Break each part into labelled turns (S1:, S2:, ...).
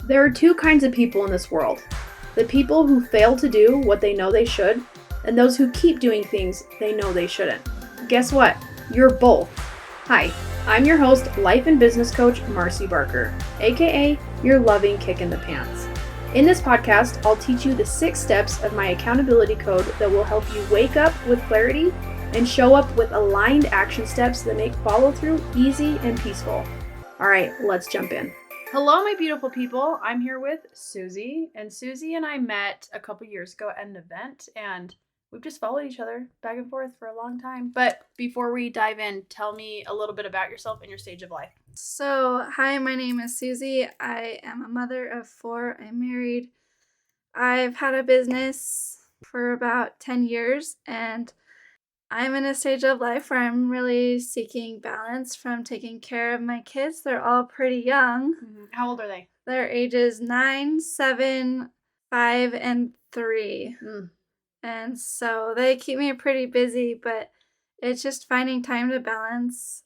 S1: There are two kinds of people in this world. The people who fail to do what they know they should, and those who keep doing things they know they shouldn't. Guess what? You're both. Hi, I'm your host, life and business coach, Marcy Barker, aka your loving kick in the pants. In this podcast, I'll teach you the 6 steps of my accountability code that will help you wake up with clarity and show up with aligned action steps that make follow through easy and peaceful. All right, let's jump in. Hello, my beautiful people. I'm here with Suzie, and Suzie and I met a couple years ago at an event, and we've just followed each other back and forth for a long time. But before we dive in, tell me a little bit about yourself and your stage of life.
S2: So, hi, my name is Suzie. I am a mother of 4. I'm married. I've had a business for about 10 years, and I'm in a stage of life where I'm really seeking balance from taking care of my kids. They're all pretty young.
S1: Mm-hmm. How old are they?
S2: They're ages 9, 7, 5, and 3. And so they keep me pretty busy, but it's just finding time to balance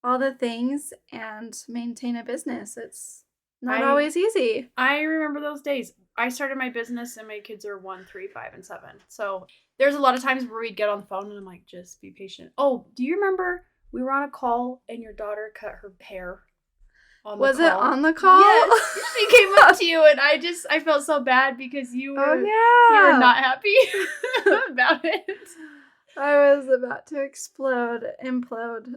S2: all the things and maintain a business. It's not always easy.
S1: I remember those days. I started my business and my kids are 1, 3, 5, and 7. So there's a lot of times where we'd get on the phone and I'm like, just be patient. Oh, do you remember we were on a call and your daughter cut her hair on the call?
S2: Was it on the call?
S1: Yes. She came up to you and I felt so bad because you were, you were not happy about it.
S2: I was about to implode.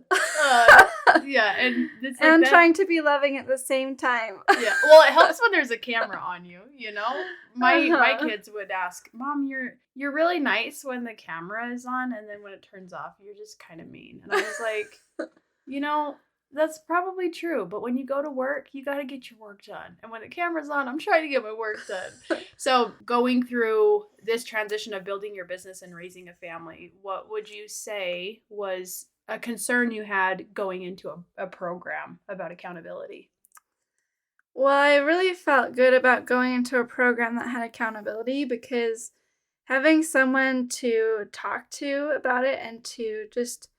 S1: Yeah, and it's like
S2: and trying to be loving at the same time.
S1: Yeah, well, it helps when there's a camera on you. You know, my kids would ask, "Mom, you're really nice when the camera is on, and then when it turns off, you're just kind of mean." And I was like, you know, that's probably true. But when you go to work, you got to get your work done. And when the camera's on, I'm trying to get my work done. So going through this transition of building your business and raising a family, what would you say was a concern you had going into a program about accountability?
S2: Well, I really felt good about going into a program that had accountability because having someone to talk to about it and to just,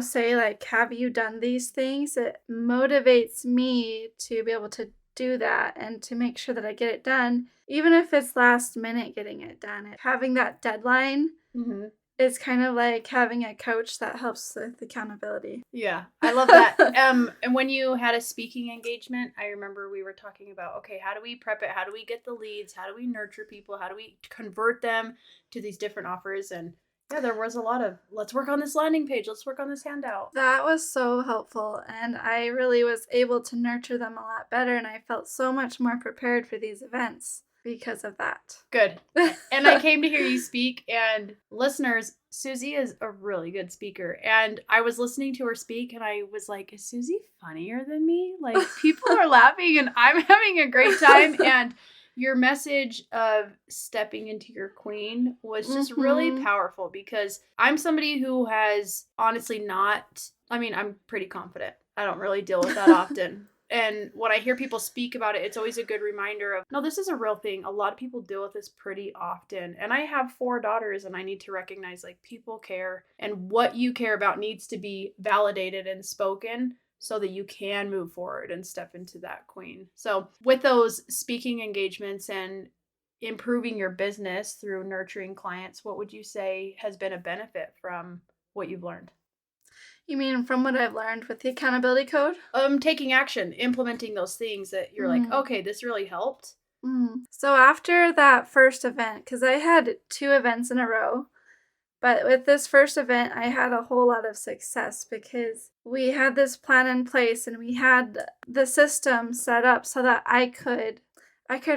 S2: say like, have you done these things? It motivates me to be able to do that and to make sure that I get it done, even if it's last minute getting it done. Having that deadline is kind of like having a coach that helps with accountability.
S1: Yeah, I love that. And when you had a speaking engagement, I remember we were talking about, okay, how do we prep it? How do we get the leads? How do we nurture people? How do we convert them to these different offers? And yeah, there was a lot of, let's work on this landing page. Let's work on this handout.
S2: That was so helpful. And I really was able to nurture them a lot better. And I felt so much more prepared for these events because of that.
S1: Good. And I came to hear you speak. And listeners, Suzie is a really good speaker. And I was listening to her speak and I was like, is Suzie funnier than me? Like, people are laughing and I'm having a great time. And your message of stepping into your queen was just really powerful because I'm somebody who has honestly I'm pretty confident. I don't really deal with that often. And when I hear people speak about it, it's always a good reminder of, no, this is a real thing. A lot of people deal with this pretty often. And I have 4 daughters and I need to recognize like people care and what you care about needs to be validated and spoken so that you can move forward and step into that queen. So with those speaking engagements and improving your business through nurturing clients, what would you say has been a benefit from what you've learned?
S2: You mean from what I've learned with the accountability code?
S1: Taking action, implementing those things that you're like, okay, this really helped.
S2: So after that first event, because I had 2 events in a row, but with this first event, I had a whole lot of success because we had this plan in place and we had the system set up so that I could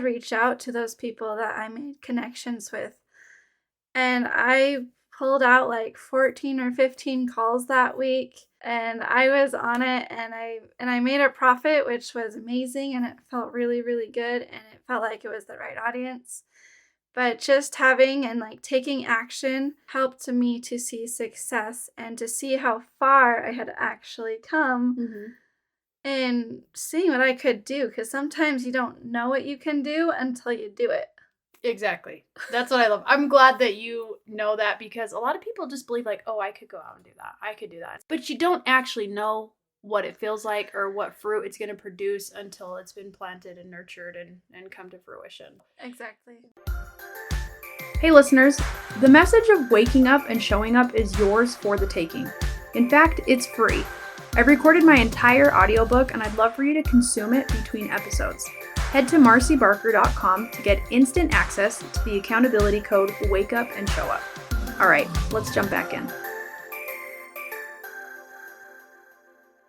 S2: reach out to those people that I made connections with. And I pulled out like 14 or 15 calls that week and I was on it and I made a profit, which was amazing and it felt really, really good and it felt like it was the right audience. But just having and like taking action helped me to see success and to see how far I had actually come and seeing what I could do. Because sometimes you don't know what you can do until you do it.
S1: Exactly. That's what I love. I'm glad that you know that because a lot of people just believe like, oh, I could go out and do that. I could do that. But you don't actually know what it feels like or what fruit it's going to produce until it's been planted and nurtured and come to fruition.
S2: Exactly.
S1: Hey listeners, the message of waking up and showing up is yours for the taking. In fact, it's free. I've recorded my entire audiobook and I'd love for you to consume it between episodes. Head to marcybarker.com to get instant access to the accountability code Wake Up and Show Up. All right, let's jump back in.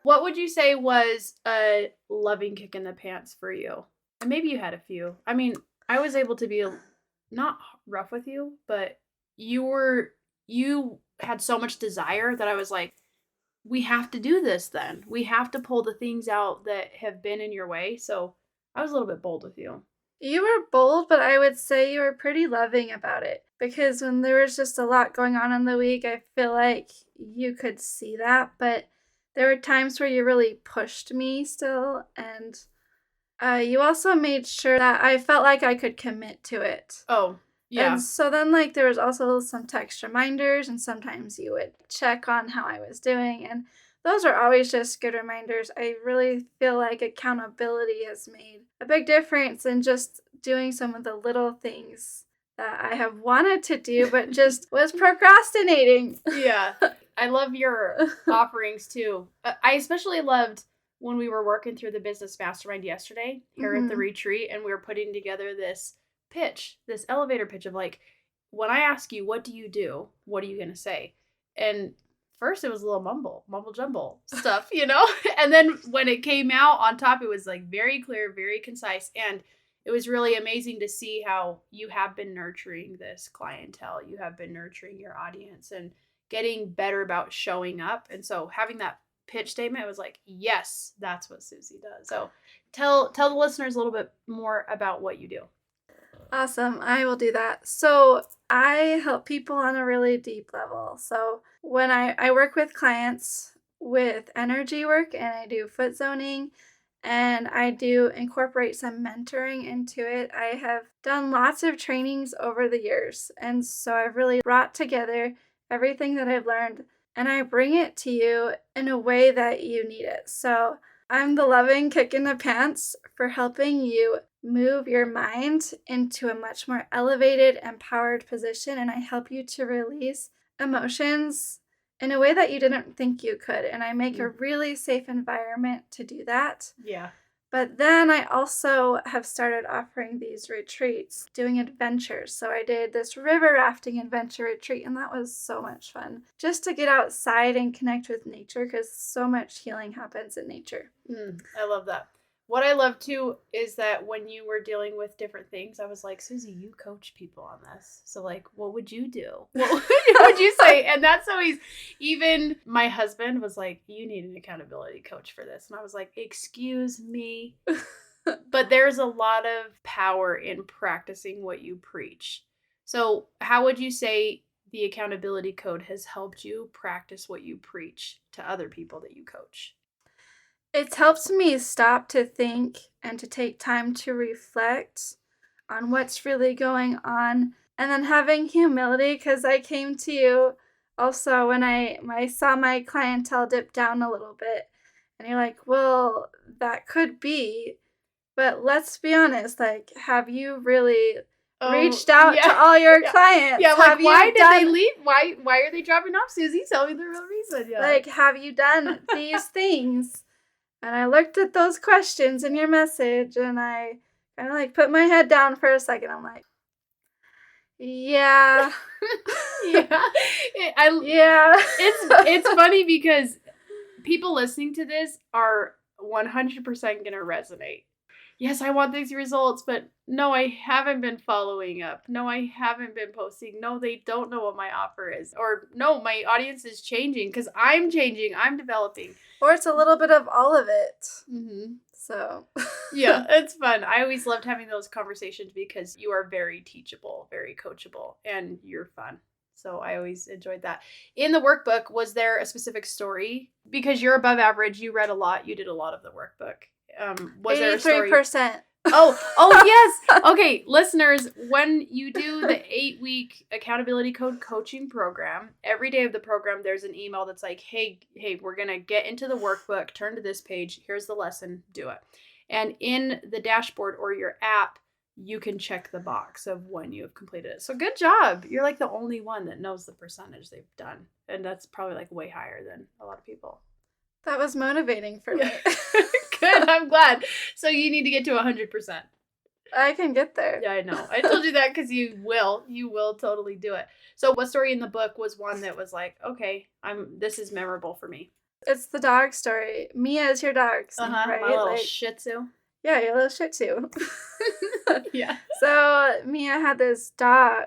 S1: What would you say was a loving kick in the pants for you? And maybe you had a few. I mean, I was able to be not rough with you, but you had so much desire that I was like, we have to do this then. We have to pull the things out that have been in your way. So I was a little bit bold with you.
S2: You were bold, but I would say you were pretty loving about it. Because when there was just a lot going on in the week, I feel like you could see that. But there were times where you really pushed me still. And you also made sure that I felt like I could commit to it.
S1: Oh, yeah.
S2: And so then, like, there was also some text reminders, and sometimes you would check on how I was doing, and those are always just good reminders. I really feel like accountability has made a big difference in just doing some of the little things that I have wanted to do, but just was procrastinating.
S1: Yeah. I love your offerings, too. I especially loved when we were working through the business mastermind yesterday here at the retreat, and we were putting together this elevator pitch of like, when I ask you, what do you do? What are you going to say? And first it was a little mumble jumble stuff, and then when it came out on top, it was like very clear, very concise. And it was really amazing to see how you have been nurturing this clientele. You have been nurturing your audience and getting better about showing up. And so having that pitch statement, it was like, yes, that's what Suzie does. So tell the listeners a little bit more about what you do.
S2: Awesome. I will do that. So I help people on a really deep level. So when I work with clients with energy work, and I do foot zoning, and I do incorporate some mentoring into it. I have done lots of trainings over the years. And so I've really brought together everything that I've learned, and I bring it to you in a way that you need it. So I'm the loving kick in the pants for helping you move your mind into a much more elevated, empowered position, and I help you to release emotions in a way that you didn't think you could, and I make a really safe environment to do that.
S1: Yeah.
S2: But then I also have started offering these retreats, doing adventures. So I did this river rafting adventure retreat, and that was so much fun. Just to get outside and connect with nature, because so much healing happens in nature.
S1: I love that. What I love, too, is that when you were dealing with different things, I was like, Suzie, you coach people on this. So, like, what would you do? What would you say? And that's always, even my husband was like, you need an accountability coach for this. And I was like, excuse me. But there's a lot of power in practicing what you preach. So how would you say the accountability code has helped you practice what you preach to other people that you coach?
S2: It's helped me stop to think and to take time to reflect on what's really going on, and then having humility, because I came to you also when I saw my clientele dip down a little bit, and you're like, well, that could be, but let's be honest, like, have you really reached out to all your clients?
S1: Yeah, like, why did they leave? Why are they dropping off, Suzie? Tell me the real reason. Yeah.
S2: Like, have you done these things? And I looked at those questions in your message, and I kind of like put my head down for a second. I'm like, yeah.
S1: Yeah. It's funny because people listening to this are 100% going to resonate. Yes, I want these results, but no, I haven't been following up. No, I haven't been posting. No, they don't know what my offer is. Or no, my audience is changing because I'm changing. I'm developing.
S2: Or it's a little bit of all of it.
S1: Mm-hmm.
S2: So.
S1: Yeah, it's fun. I always loved having those conversations because you are very teachable, very coachable, and you're fun. So I always enjoyed that. In the workbook, was there a specific story? Because you're above average, you read a lot, you did a lot of the workbook. Was 83%. There a story? Oh, yes. Okay, listeners, when you do the 8-week accountability code coaching program, every day of the program, there's an email that's like, hey, we're going to get into the workbook, turn to this page, here's the lesson, do it. And in the dashboard or your app, you can check the box of when you have completed it. So good job. You're like the only one that knows the percentage they've done. And that's probably like way higher than a lot of people.
S2: That was motivating for me.
S1: Good, I'm glad. So you need to get to 100%.
S2: I can get there.
S1: Yeah, I know. I told you that because you will totally do it. So what story in the book was one that was like, okay, this is memorable for me?
S2: It's the dog story. Mia is your dog's name, right?
S1: My little Shih Tzu.
S2: Yeah, your little Shih Tzu.
S1: Yeah.
S2: So Mia had this dog.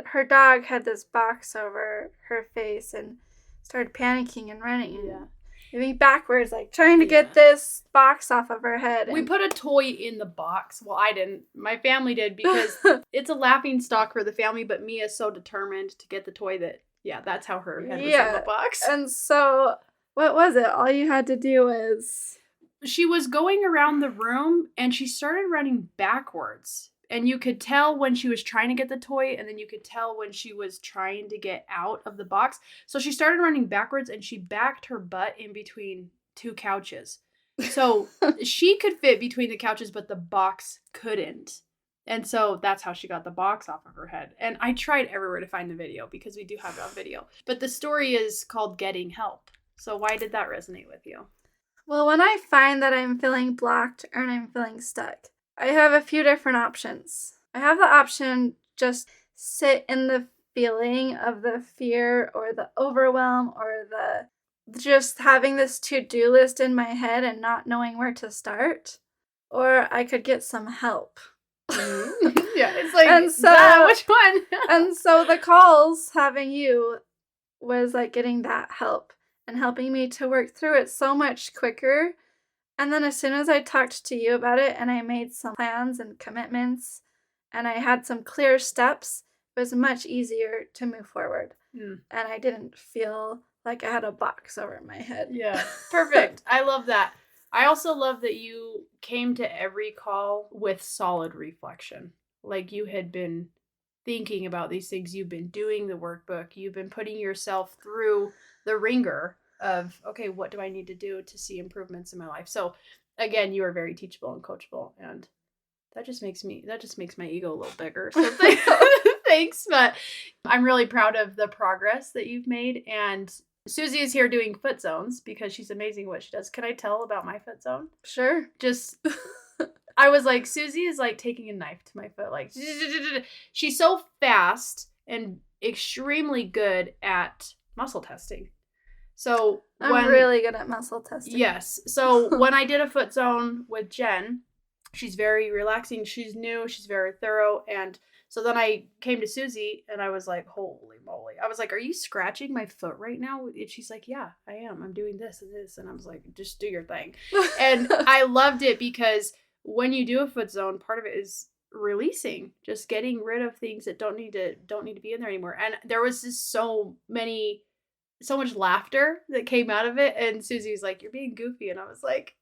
S2: Her dog had this box over her face and started panicking and running.
S1: Yeah.
S2: Moving backwards, like trying to get this box off of her head.
S1: We put a toy in the box. Well, I didn't. My family did because it's a laughing stock for the family, but Mia's so determined to get the toy that, that's how her head was in the box.
S2: And so, what was it? All you had to do was...
S1: She was going around the room and she started running backwards. And you could tell when she was trying to get the toy, and then you could tell when she was trying to get out of the box. So she started running backwards, and she backed her butt in between 2 couches. So she could fit between the couches, but the box couldn't. And so that's how she got the box off of her head. And I tried everywhere to find the video because we do have it on video. But the story is called Getting Help. So why did that resonate with you?
S2: Well, when I find that I'm feeling blocked or I'm feeling stuck, I have a few different options. I have the option just sit in the feeling of the fear or the overwhelm or the just having this to-do list in my head and not knowing where to start. Or I could get some help.
S1: Yeah, it's like, which one?
S2: And so the calls having you was like getting that help and helping me to work through it so much quicker. And then as soon as I talked to you about it and I made some plans and commitments and I had some clear steps, it was much easier to move forward. And I didn't feel like I had a box over my head.
S1: Yeah, perfect. I love that. I also love that you came to every call with solid reflection. Like you had been thinking about these things. You've been doing the workbook. You've been putting yourself through the ringer of, okay, what do I need to do to see improvements in my life? So again, you are very teachable and coachable, and that just makes my ego a little bigger. So thanks, but I'm really proud of the progress that you've made. And Suzie is here doing foot zones because she's amazing what she does. Can I tell about my foot zone?
S2: Sure.
S1: I was like, Suzie is like taking a knife to my foot. Like, she's so fast and extremely good at muscle testing. So
S2: I'm really good at muscle testing.
S1: Yes. So when I did a foot zone with Jen, she's very relaxing. She's new. She's very thorough. And so then I came to Suzie and I was like, holy moly. I was like, are you scratching my foot right now? And she's like, yeah, I am. I'm doing this and this. And I was like, just do your thing. And I loved it because when you do a foot zone, part of it is releasing, just getting rid of things that don't need to be in there anymore. And there was just so much laughter that came out of it. And Suzie was like, you're being goofy. And I was like,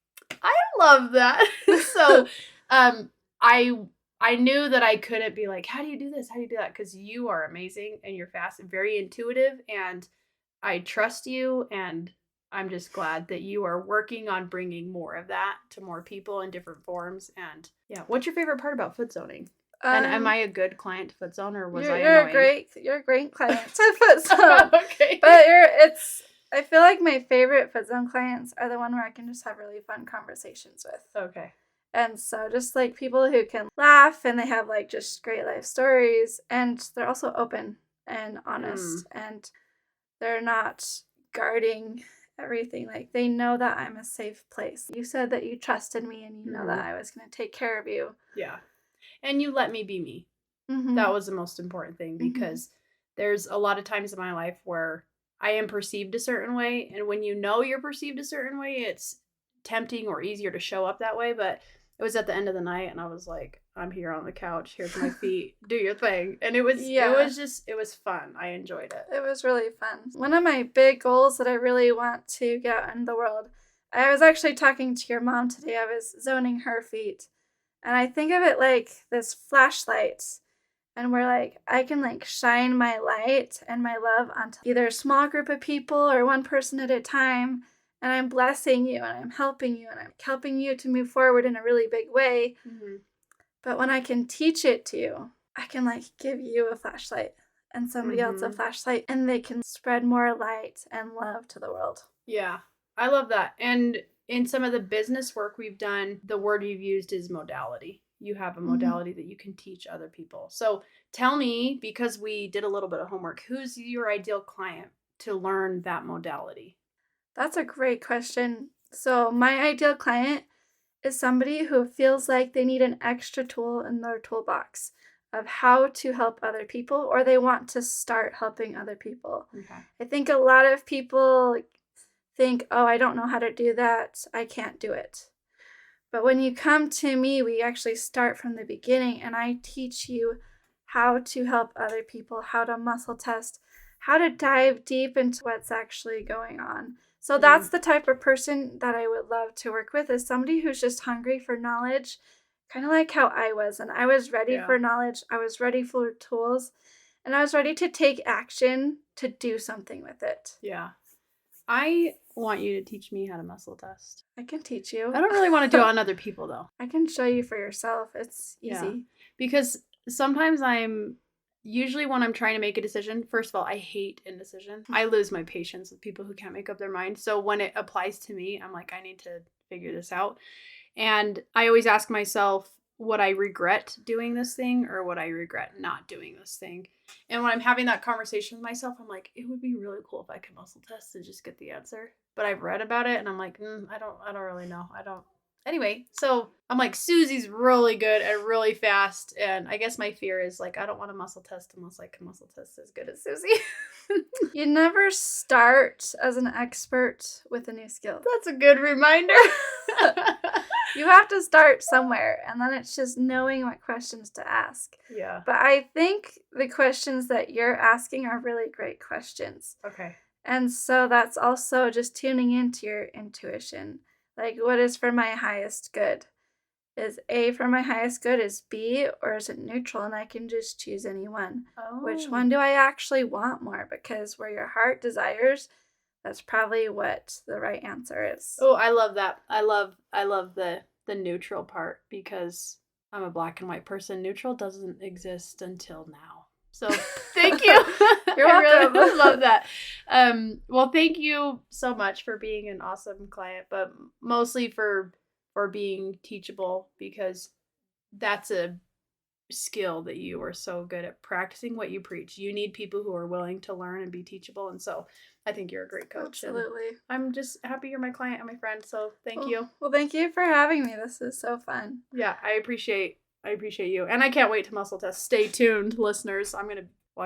S1: I love that. So I knew that I couldn't be like, how do you do this? How do you do that? Because you are amazing and you're fast and very intuitive. And I trust you. And I'm just glad that you are working on bringing more of that to more people in different forms. And yeah, what's your favorite part about foot zoning? And am I a good client to foot zone, or was I annoying?
S2: You're a great client to foot zone.
S1: Okay.
S2: But I feel like my favorite foot zone clients are the one where I can just have really fun conversations with.
S1: Okay.
S2: And so just like people who can laugh and they have like just great life stories, and they're also open and honest and they're not guarding everything. Like they know that I'm a safe place. You said that you trusted me and you know that I was going to take care of you.
S1: Yeah. And you let me be me. Mm-hmm. That was the most important thing because there's a lot of times in my life where I am perceived a certain way. And when you know you're perceived a certain way, it's tempting or easier to show up that way. But it was at the end of the night and I was like, I'm here on the couch. Here's my feet. Do your thing. And it was fun. I enjoyed it.
S2: It was really fun. One of my big goals that I really want to get out in the world, I was actually talking to your mom today. I was zoning her feet. And I think of it like this flashlight. And we're like, I can like shine my light and my love onto either a small group of people or one person at a time. And I'm blessing you and I'm helping you and I'm helping you to move forward in a really big way.
S1: Mm-hmm.
S2: But when I can teach it to you, I can like give you a flashlight and somebody else a flashlight, and they can spread more light and love to the world.
S1: Yeah, I love that. And in some of the business work we've done, the word you've used is modality. You have a modality that you can teach other people. So tell me, because we did a little bit of homework, who's your ideal client to learn that modality?
S2: That's a great question. So my ideal client is somebody who feels like they need an extra tool in their toolbox of how to help other people, or they want to start helping other people.
S1: Okay.
S2: I think a lot of people think, oh, I don't know how to do that. I can't do it. But when you come to me, we actually start from the beginning, and I teach you how to help other people, how to muscle test, how to dive deep into what's actually going on. So that's the type of person that I would love to work with, is somebody who's just hungry for knowledge, kind of like how I was. And I was ready for knowledge. I was ready for tools, and I was ready to take action to do something with it.
S1: Yeah. I want you to teach me how to muscle test.
S2: I can teach you.
S1: I don't really want to do it on other people, though.
S2: I can show you for yourself. It's easy.
S1: Yeah. Because sometimes usually when I'm trying to make a decision, first of all, I hate indecision. I lose my patience with people who can't make up their mind. So when it applies to me, I'm like, I need to figure this out. And I always ask myself, would I regret doing this thing or would I regret not doing this thing? And when I'm having that conversation with myself, I'm like, it would be really cool if I could muscle test and just get the answer. But I've read about it and I'm like, I don't really know. Anyway, so I'm like, Susie's really good and really fast. And I guess my fear is like, I don't want to muscle test unless I can muscle test as good as Suzie.
S2: You never start as an expert with a new skill.
S1: That's a good reminder.
S2: You have to start somewhere, and then it's just knowing what questions to ask.
S1: Yeah.
S2: But I think the questions that you're asking are really great questions.
S1: Okay.
S2: And so that's also just tuning into your intuition. Like, what is for my highest good? Is A for my highest good? Is B, or is it neutral? And I can just choose any one.
S1: Oh.
S2: Which one do I actually want more? Because where your heart desires, that's probably what the right answer is.
S1: Oh, I love that. I love the neutral part, because I'm a black and white person. Neutral doesn't exist until now. So thank you.
S2: You're welcome.
S1: I really love that. Well, thank you so much for being an awesome client, but mostly for being teachable, because that's a skill that you are so good at, practicing what you preach. You need people who are willing to learn and be teachable. And so I think you're a great coach.
S2: Absolutely.
S1: I'm just happy you're my client and my friend. So thank you.
S2: Well, thank you for having me. This is so fun.
S1: Yeah, I appreciate you. And I can't wait to muscle test. Stay tuned, listeners. I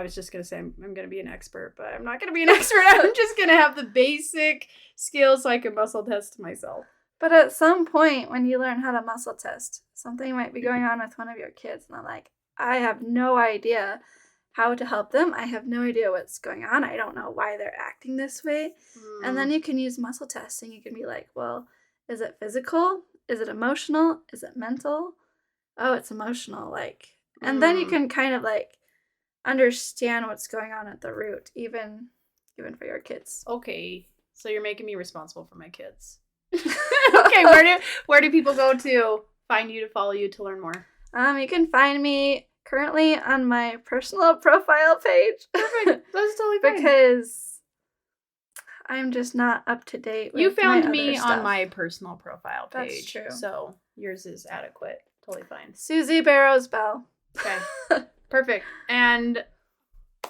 S1: was just going to say I'm going to be an expert, but I'm not going to be an expert. I'm just going to have the basic skills so I can muscle test myself.
S2: But at some point, when you learn how to muscle test, something might be going on with one of your kids, and they're like, I have no idea how to help them. I have no idea what's going on. I don't know why they're acting this way. And then you can use muscle testing. You can be like, well, is it physical? Is it emotional? Is it mental? Oh, it's emotional. And then you can kind of understand what's going on at the root, even for your kids.
S1: Okay, so you're making me responsible for my kids. Okay, where do people go to find you, to follow you, to learn more?
S2: You can find me currently on my personal profile page.
S1: Perfect. That's totally fine.
S2: Because I'm just not up to date with
S1: you found
S2: my
S1: me
S2: other
S1: on my personal profile page.
S2: That's true.
S1: So yours is adequate. Totally fine.
S2: Suzie Bell.
S1: Okay. Perfect. And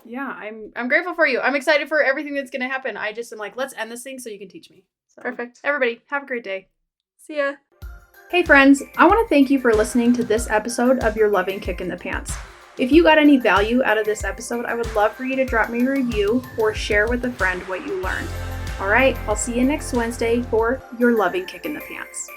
S1: yeah, I'm grateful for you. I'm excited for everything that's gonna happen. I just am like, let's end this thing so you can teach me. So,
S2: perfect.
S1: Everybody, have a great day.
S2: See ya.
S1: Hey friends, I want to thank you for listening to this episode of Your Loving Kick in the Pants. If you got any value out of this episode, I would love for you to drop me a review or share with a friend what you learned. All right, I'll see you next Wednesday for Your Loving Kick in the Pants.